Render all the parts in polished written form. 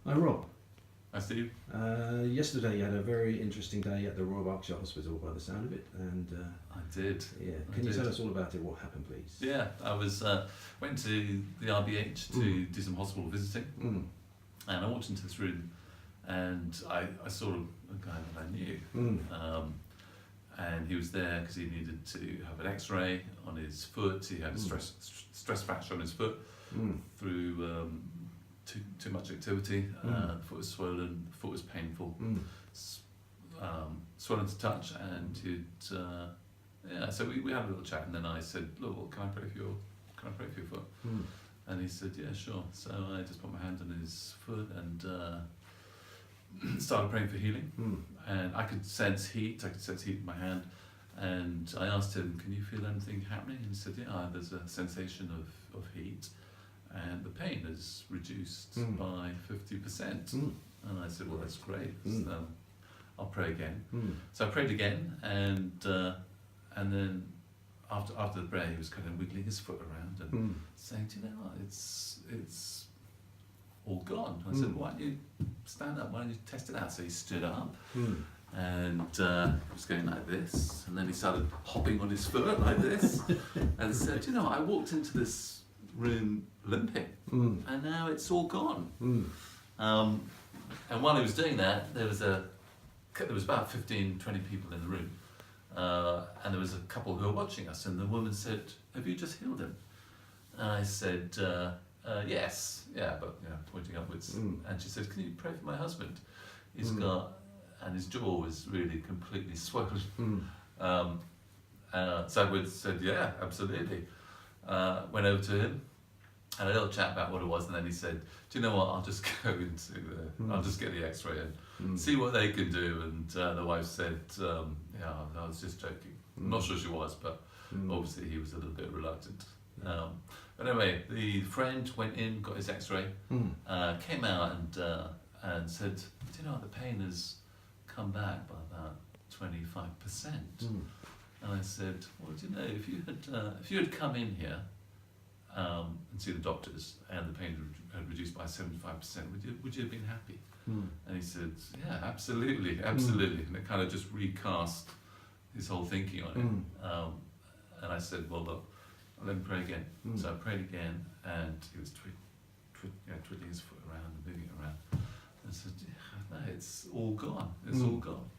Hi Rob. Hi Steve. Yesterday you had a very interesting day at the Royal Berkshire Hospital by the sound of it, and I did. yeah, can you tell us all about it? What happened, please? Yeah, I was went to the RBH to do some hospital visiting, and I walked into this room, and I saw a guy that I knew, and he was there because he needed to have an X-ray on his foot. He had a stress fracture on his foot through too much activity. The foot was swollen, the foot was painful, swollen to touch, and yeah. So we had a little chat, and then I said, "Look, can I pray for your foot?" And he said, "Yeah, sure." So I just put my hand on his foot and started praying for healing. And I could sense heat. I could sense heat in my hand. And I asked him, "Can you feel anything happening?" And he said, "Yeah, there's a sensation of heat, and the pain is reduced by 50%. And I said, "Well, that's great. I'll pray again." So I prayed again, and then after the prayer, he was kind of wiggling his foot around and saying, "Do you know what? It's all gone." I said, "Why don't you stand up? Why don't you test it out?" So he stood up, and he was going like this, and then he started hopping on his foot like this, and said, "You know, I walked into this room limping, and now it's all gone." And while he was doing that, there was about 15, 20 people in the room, and there was a couple who were watching us, and the woman said, "Have you just healed him?" And I said, "Yes, yeah," but pointing upwards. And she said, "Can you pray for my husband? He's got," and his jaw was really completely swollen. So I said, "Yeah, absolutely." Went over to him, had a little chat about what it was, and then he said, "Do you know what? I'll just go into I'll just get the X-ray and see what they can do." And the wife said, "Yeah, I was just joking." I'm not sure she was, but obviously he was a little bit reluctant. But anyway, the friend went in, got his X-ray, came out and said, "Do you know what? The pain has come back by about 25%. And I said, "Well, do you know, if you had come in here and see the doctors and the pain had reduced by 75%, would you have been happy?" And he said, "Yeah, absolutely. And it kind of just recast his whole thinking on it. And I said, "Well, look, let me pray again." So I prayed again, and he was twiddling his foot around and moving it around. And I said, "Yeah, no, it's all gone. It's all gone."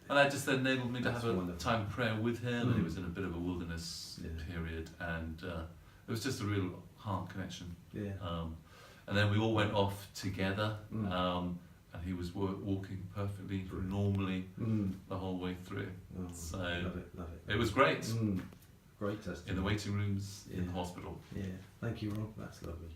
And that just then enabled me to have a time of prayer with him, and he was in a bit of a wilderness period, and it was just a real heart connection. And then we all went off together, and he was walking perfectly, normally, the whole way through. So love it. it was great. Great testimony. In the waiting rooms, in the hospital. Yeah, thank you, Rob. That's lovely.